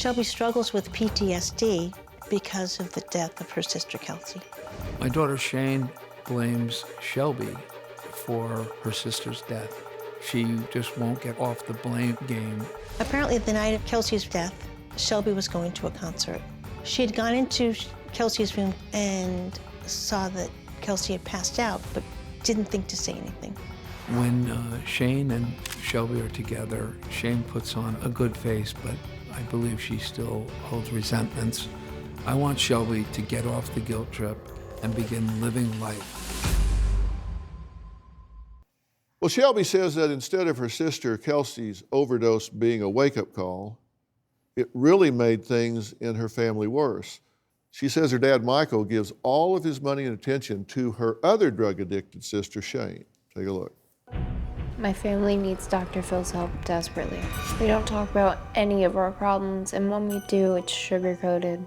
Shelby struggles with PTSD because of the death of her sister, Kelsey. My daughter Shane blames Shelby for her sister's death. She just won't get off the blame game. Apparently, the night of Kelsey's death, Shelby was going to a concert. She had gone into Kelsey's room and saw that Kelsey had passed out, but didn't think to say anything. When Shane and Shelby are together, Shane puts on a good face, but I believe she still holds resentments. I want Shelby to get off the guilt trip and begin living life. Well, Shelby says that instead of her sister Kelsey's overdose being a wake-up call, it really made things in her family worse. She says her dad, Michael, gives all of his money and attention to her other drug-addicted sister, Shane. Take a look. My family needs Dr. Phil's help desperately. We don't talk about any of our problems, and when we do, it's sugar-coated.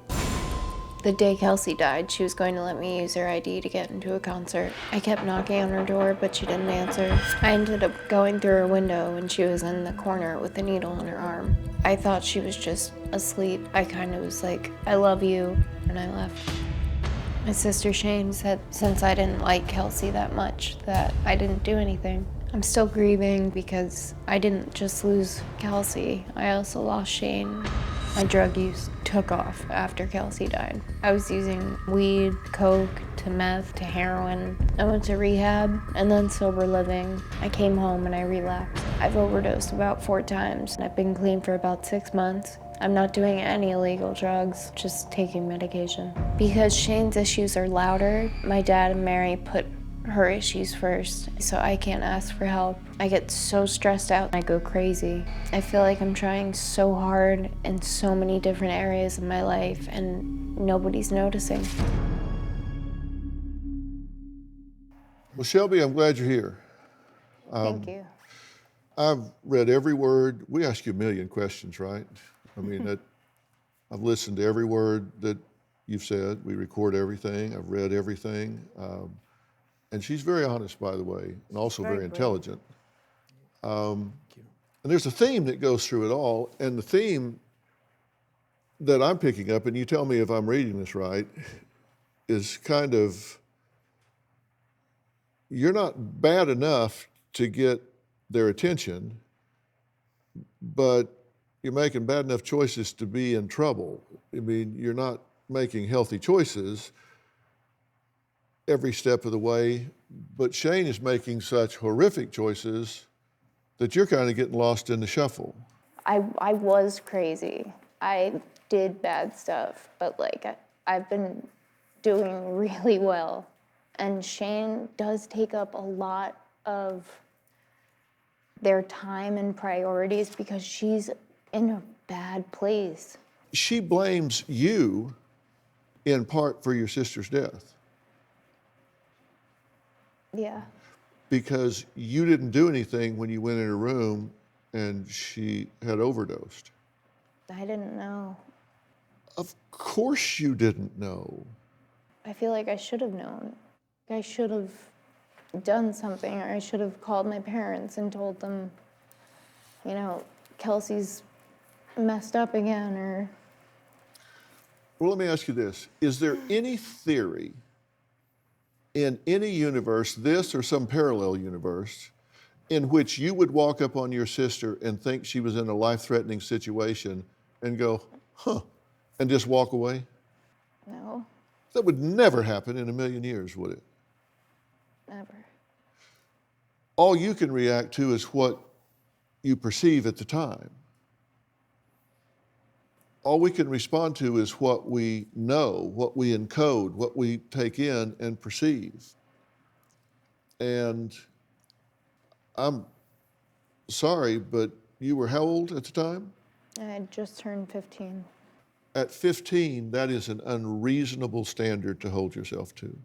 The day Kelsey died, she was going to let me use her ID to get into a concert. I kept knocking on her door, but she didn't answer. I ended up going through her window, and she was in the corner with a needle in her arm. I thought she was just asleep. I kind of was like, I love you, and I left. My sister Shane said since I didn't like Kelsey that much, that I didn't do anything. I'm still grieving because I didn't just lose Kelsey, I also lost Shane. My drug use took off after Kelsey died. I was using weed, coke, to meth, to heroin. I went to rehab and then sober living. I came home and I relapsed. I've overdosed about 4 times. I've been clean for about 6 months. I'm not doing any illegal drugs, just taking medication. Because Shane's issues are louder, my dad and Mary put her issues first, so I can't ask for help. I get so stressed out, I go crazy. I feel like I'm trying so hard in so many different areas of my life and nobody's noticing. Well, Shelby, I'm glad you're here. Thank you. I've read every word. We ask you a million questions, right? I mean, I've listened to every word that you've said. We record everything. I've read everything. And she's very honest, by the way, and also very intelligent. And there's a theme that goes through it all, and the theme that I'm picking up, and you tell me if I'm reading this right, is kind of, you're not bad enough to get their attention, but you're making bad enough choices to be in trouble. I mean, you're not making healthy choices every step of the way, but Shane is making such horrific choices that you're kind of getting lost in the shuffle. I was crazy. I did bad stuff, but I've been doing really well. And Shane does take up a lot of their time and priorities because she's in a bad place. She blames you in part for your sister's death. Yeah. Because you didn't do anything when you went in her room and she had overdosed. I didn't know. Of course you didn't know. I feel like I should have known. I should have done something, or I should have called my parents and told them, you know, Kelsey's messed up again, or... Well, let me ask you this. Is there any theory in any universe, this or some parallel universe, in which you would walk up on your sister and think she was in a life-threatening situation and go, huh, and just walk away? No. That would never happen in a million years, would it? Never. All you can react to is what you perceive at the time. All we can respond to is what we know, what we encode, what we take in and perceive. And I'm sorry, but you were how old at the time? I had just turned 15. At 15, that is an unreasonable standard to hold yourself to.